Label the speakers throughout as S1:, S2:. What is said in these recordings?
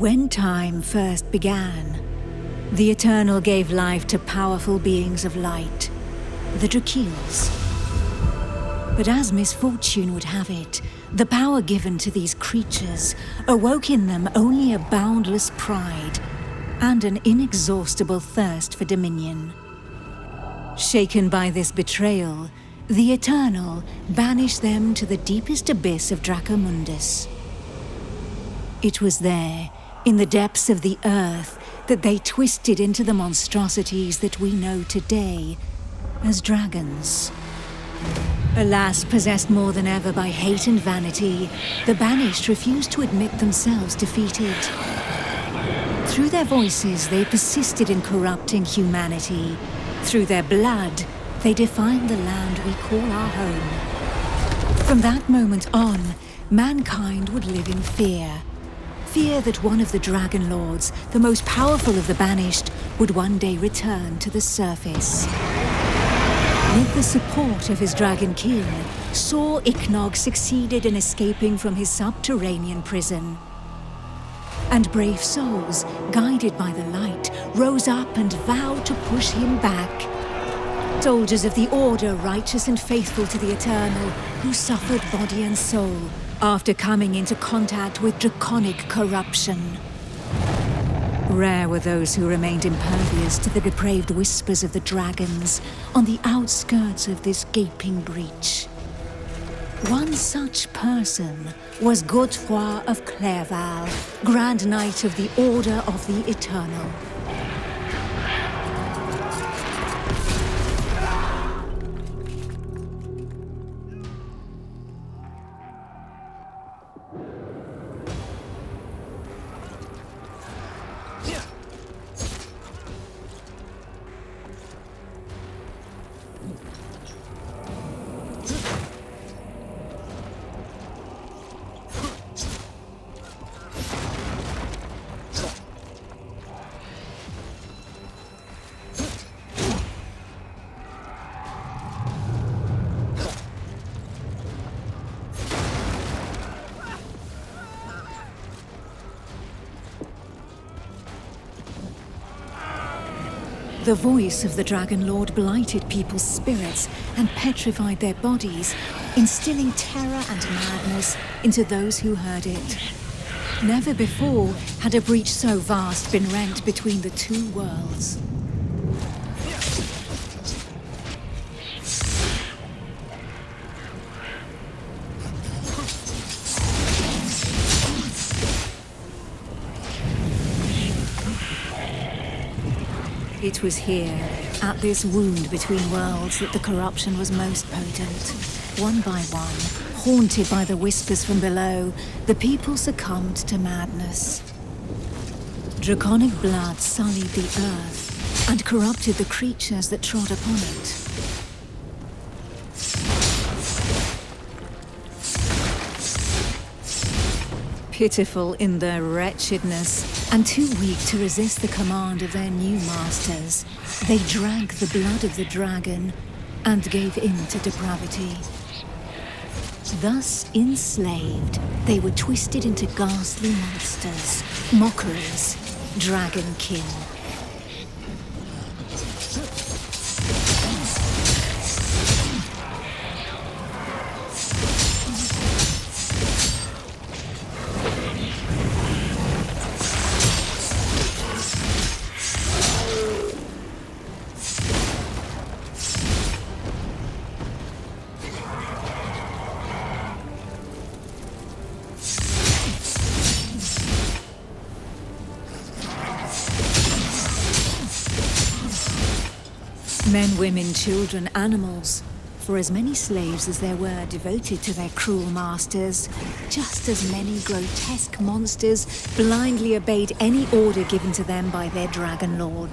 S1: When time first began, the Eternal gave life to powerful beings of light, the Drakeels. But as misfortune would have it, the power given to these creatures awoke in them only a boundless pride and an inexhaustible thirst for dominion. Shaken by this betrayal, the Eternal banished them to the deepest abyss of Dracomundus. It was there, in the depths of the earth, that they twisted into the monstrosities that we know today as dragons. Alas, possessed more than ever by hate and vanity, the Banished refused to admit themselves defeated. Through their voices, they persisted in corrupting humanity. Through their blood, they defined the land we call our home. From that moment on, mankind would live in fear. Fear that one of the Dragon Lords, the most powerful of the Banished, would one day return to the surface. With the support of his Dragonkin, Saw Ichnog succeeded in escaping from his subterranean prison. And brave souls, guided by the light, rose up and vowed to push him back. Soldiers of the Order, righteous and faithful to the Eternal, who suffered body and soul after coming into contact with draconic corruption. Rare were those who remained impervious to the depraved whispers of the dragons on the outskirts of this gaping breach. One such person was Godefroy of Clairval, Grand Knight of the Order of the Eternal. The voice of the Dragon Lord blighted people's spirits and petrified their bodies, instilling terror and madness into those who heard it. Never before had a breach so vast been rent between the two worlds. It was here, at this wound between worlds, that the corruption was most potent. One by one, haunted by the whispers from below, the people succumbed to madness. Draconic blood sullied the earth and corrupted the creatures that trod upon it. Pitiful in their wretchedness, and too weak to resist the command of their new masters, they drank the blood of the dragon and gave in to depravity. Thus enslaved, they were twisted into ghastly monsters, mockeries, Dragonkin. Men, women, children, animals, for as many slaves as there were devoted to their cruel masters, just as many grotesque monsters blindly obeyed any order given to them by their Dragon Lord.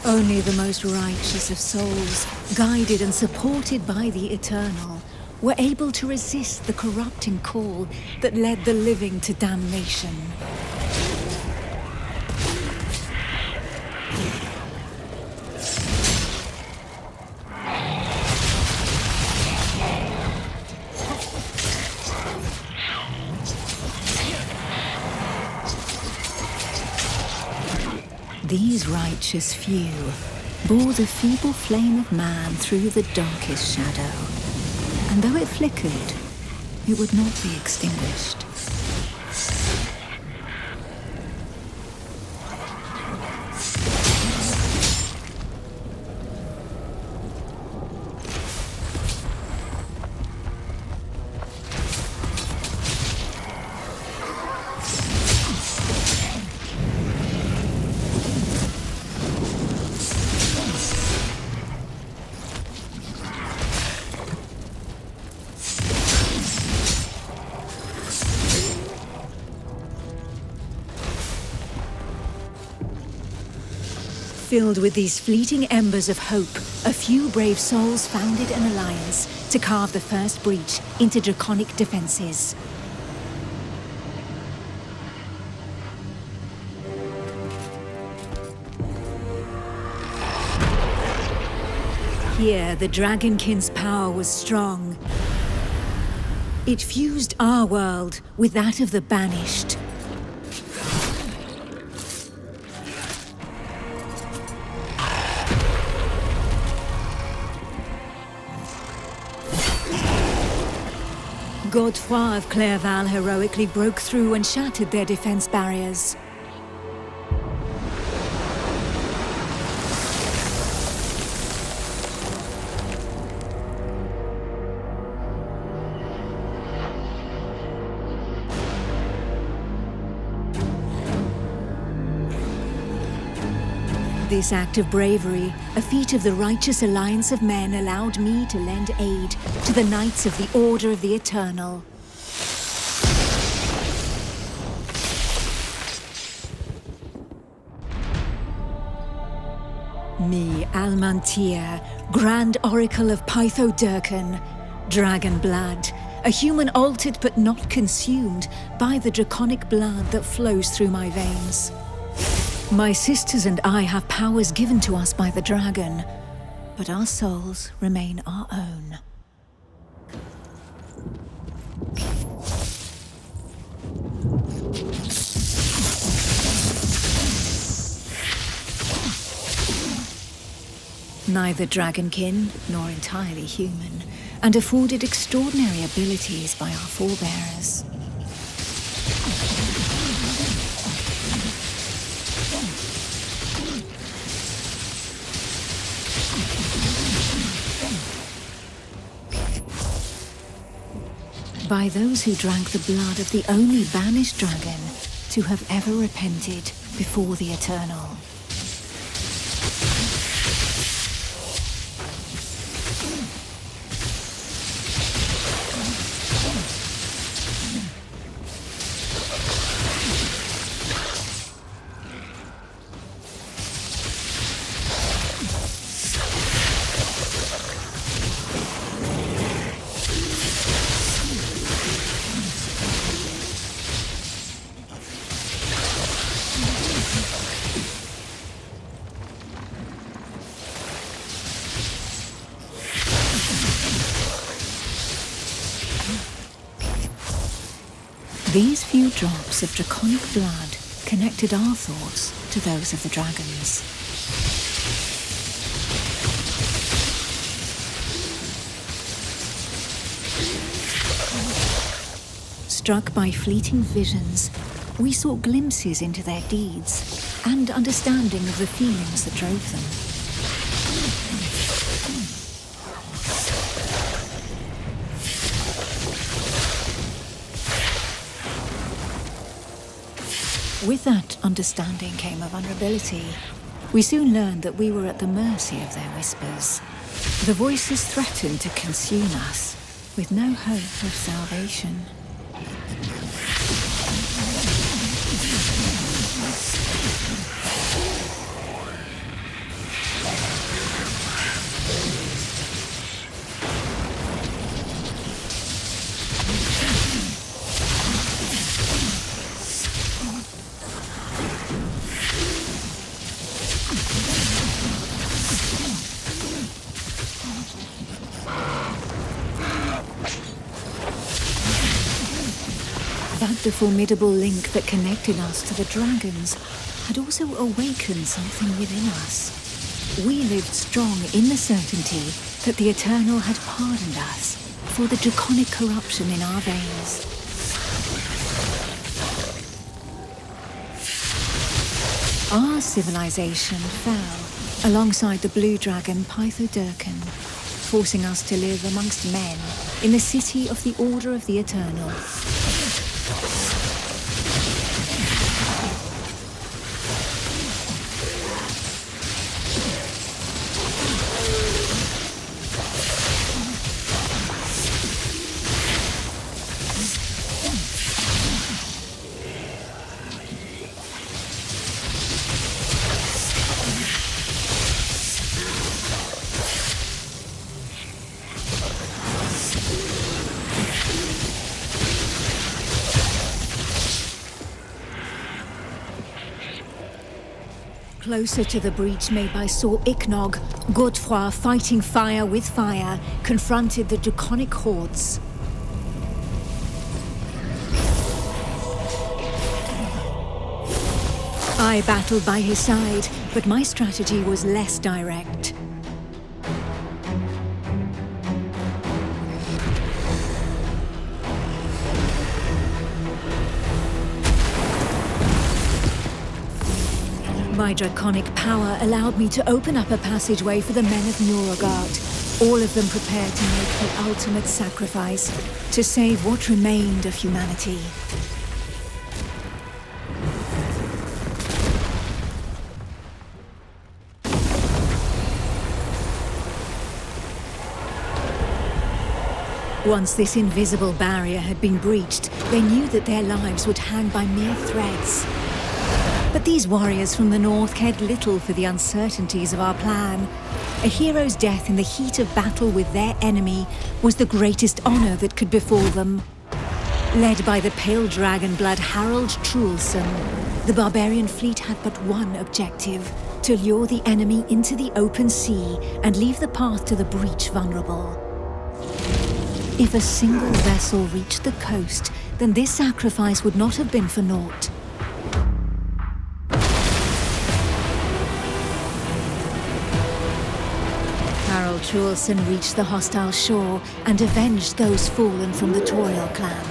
S1: Only the most righteous of souls, guided and supported by the Eternal, were able to resist the corrupting call that led the living to damnation. These righteous few bore the feeble flame of man through the darkest shadow, and though it flickered, it would not be extinguished. Filled with these fleeting embers of hope, a few brave souls founded an alliance to carve the first breach into draconic defenses. Here, the Dragonkin's power was strong. It fused our world with that of the Banished. Godefroy of Clairval heroically broke through and shattered their defense barriers. This act of bravery, a feat of the righteous alliance of men, allowed me to lend aid to the Knights of the Order of the Eternal. Me, Almantir, Grand Oracle of Pythodurcan, Dragon Blood, a human altered but not consumed by the draconic blood that flows through my veins. My sisters and I have powers given to us by the dragon, but our souls remain our own. Neither Dragonkin nor entirely human, and afforded extraordinary abilities by our forebears. By those who drank the blood of the only banished dragon to have ever repented before the Eternal. These few drops of draconic blood connected our thoughts to those of the dragons. Struck by fleeting visions, we sought glimpses into their deeds and understanding of the feelings that drove them. With that understanding came a vulnerability. We soon learned that we were at the mercy of their whispers. The voices threatened to consume us, with no hope of salvation. But the formidable link that connected us to the dragons had also awakened something within us. We lived strong in the certainty that the Eternal had pardoned us for the draconic corruption in our veins. Our civilization fell alongside the blue dragon Pythodurcan, forcing us to live amongst men in the city of the Order of the Eternal. Closer to the breach made by Sir Ichnog, Godefroy, fighting fire with fire, confronted the draconic hordes. I battled by his side, but my strategy was less direct. My draconic power allowed me to open up a passageway for the men of Nuragard, all of them prepared to make the ultimate sacrifice to save what remained of humanity. Once this invisible barrier had been breached, they knew that their lives would hang by mere threads. But these warriors from the north cared little for the uncertainties of our plan. A hero's death in the heat of battle with their enemy was the greatest honor that could befall them. Led by the pale dragon blood Harold Truelson, the barbarian fleet had but one objective: to lure the enemy into the open sea and leave the path to the breach vulnerable. If a single vessel reached the coast, then this sacrifice would not have been for naught. Harold Truelson reached the hostile shore and avenged those fallen from the Toriel clan.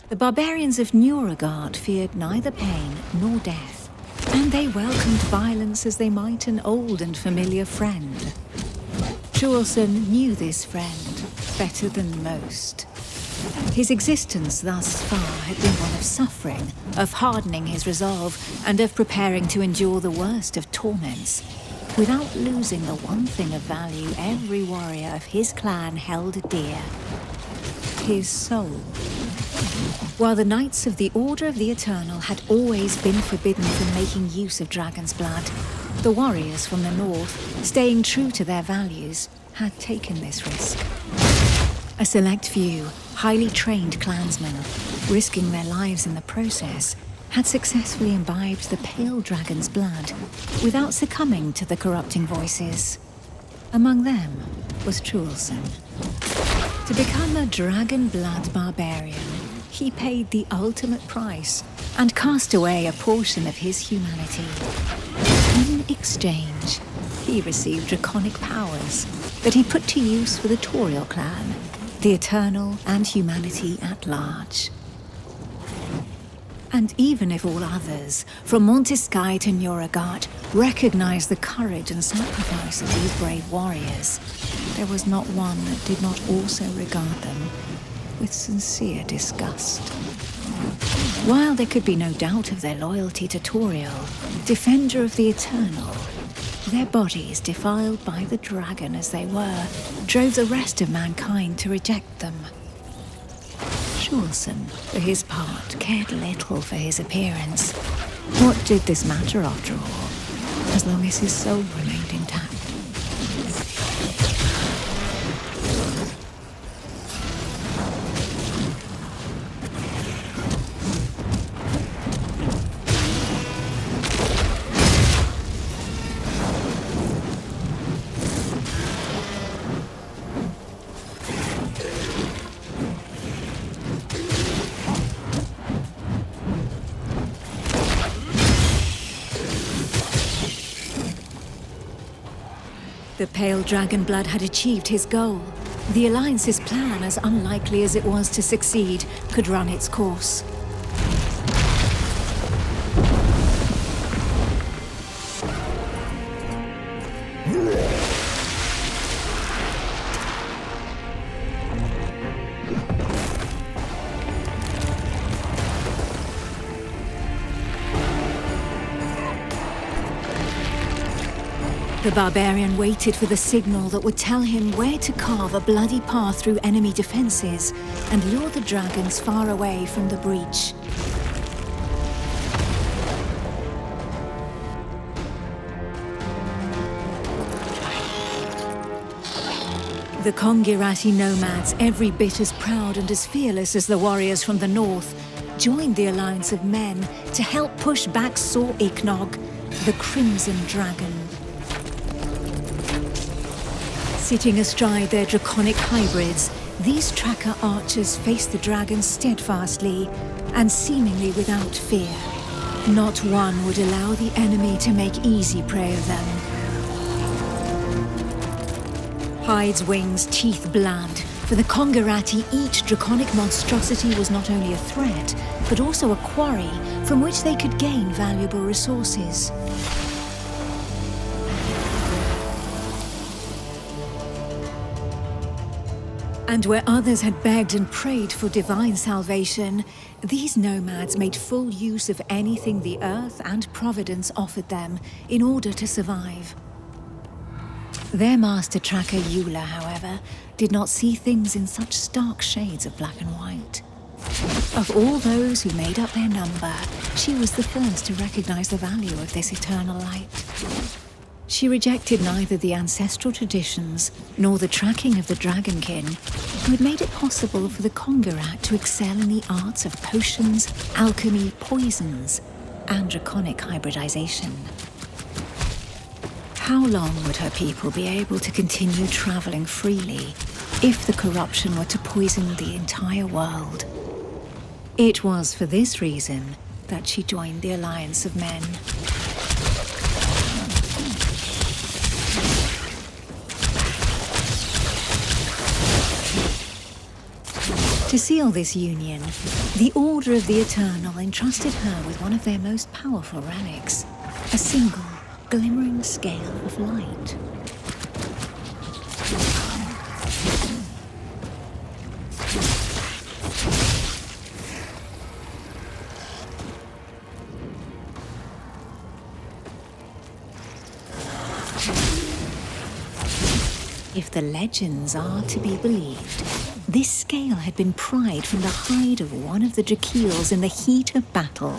S1: The barbarians of Nuragard feared neither pain nor death, and they welcomed violence as they might an old and familiar friend. Truelson knew this friend better than most. His existence thus far had been one of suffering, of hardening his resolve, and of preparing to endure the worst of torments, without losing the one thing of value every warrior of his clan held dear: his soul. While the Knights of the Order of the Eternal had always been forbidden from making use of dragon's blood, the warriors from the north, staying true to their values, had taken this risk. A select few, highly trained clansmen, risking their lives in the process, had successfully imbibed the pale dragon's blood without succumbing to the corrupting voices. Among them was Truelson. To become a dragon blood barbarian, he paid the ultimate price and cast away a portion of his humanity. In exchange, he received draconic powers that he put to use for the Toriel clan, the Eternal, and humanity at large. And even if all others, from Montesky to Nuragard, recognized the courage and sacrifice of these brave warriors, there was not one that did not also regard them with sincere disgust. While there could be no doubt of their loyalty to Toriel, defender of the Eternal, their bodies, defiled by the dragon as they were, drove the rest of mankind to reject them. Truelson, for his part, cared little for his appearance. What did this matter after all, as long as his soul remained intact? The pale dragon blood had achieved his goal. The Alliance's plan, as unlikely as it was to succeed, could run its course. The barbarian waited for the signal that would tell him where to carve a bloody path through enemy defenses and lure the dragons far away from the breach. The Kongirati nomads, every bit as proud and as fearless as the warriors from the north, joined the alliance of men to help push back Sor Iknog, the Crimson Dragon. Sitting astride their draconic hybrids, these tracker archers faced the dragons steadfastly and seemingly without fear. Not one would allow the enemy to make easy prey of them. Hides, wings, teeth, blood. For the Kongirati, each draconic monstrosity was not only a threat, but also a quarry from which they could gain valuable resources. And where others had begged and prayed for divine salvation, these nomads made full use of anything the earth and providence offered them in order to survive. Their master tracker Eula, however, did not see things in such stark shades of black and white. Of all those who made up their number, she was the first to recognize the value of this eternal light. She rejected neither the ancestral traditions nor the tracking of the Dragonkin, who had made it possible for the Kongirat to excel in the arts of potions, alchemy, poisons, and draconic hybridization. How long would her people be able to continue traveling freely if the corruption were to poison the entire world? It was for this reason that she joined the Alliance of Men. To seal this union, the Order of the Eternal entrusted her with one of their most powerful relics, a single, glimmering scale of light. If the legends are to be believed, this scale had been pried from the hide of one of the Drakeels in the heat of battle,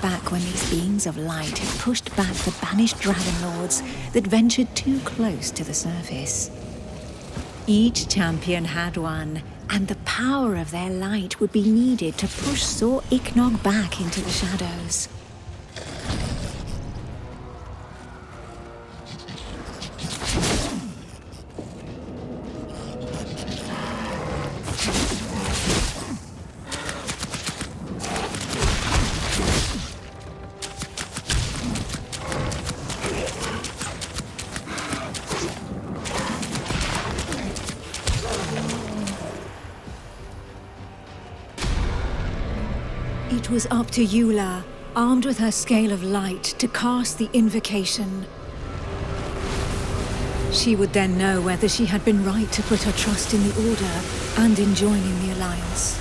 S1: back when these beings of light had pushed back the banished dragon lords that ventured too close to the surface. Each champion had one, and the power of their light would be needed to push Sor Iknog back into the shadows. It was up to Eula, armed with her scale of light, to cast the invocation. She would then know whether she had been right to put her trust in the Order and in joining the Alliance.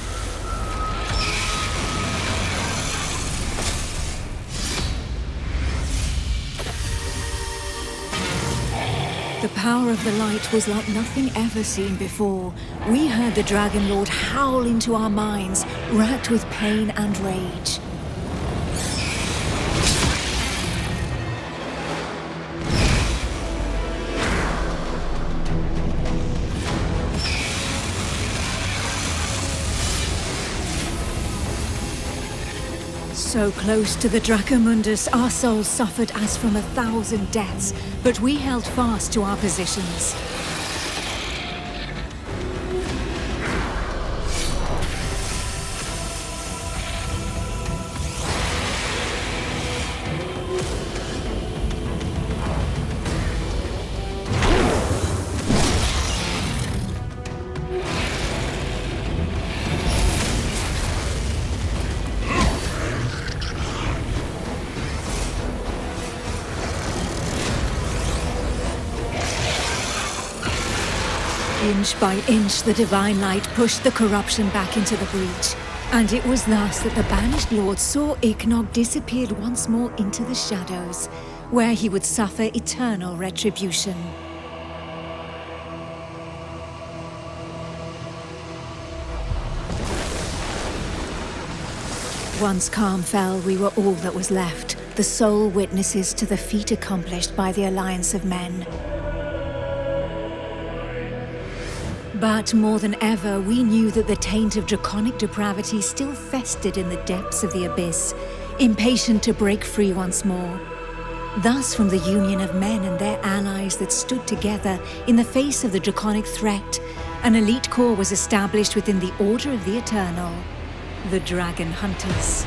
S1: The power of the light was like nothing ever seen before. We heard the Dragon Lord howl into our minds, racked with pain and rage. So close to the Dracomundus, our souls suffered as from 1,000 deaths, but we held fast to our positions. Inch by inch, the divine light pushed the corruption back into the breach. And it was thus that the Banished Lord saw Ignog disappeared once more into the shadows, where he would suffer eternal retribution. Once calm fell, we were all that was left, the sole witnesses to the feat accomplished by the Alliance of Men. But more than ever, we knew that the taint of draconic depravity still festered in the depths of the abyss, impatient to break free once more. Thus, from the union of men and their allies that stood together in the face of the draconic threat, an elite corps was established within the Order of the Eternal, the Dragon Hunters.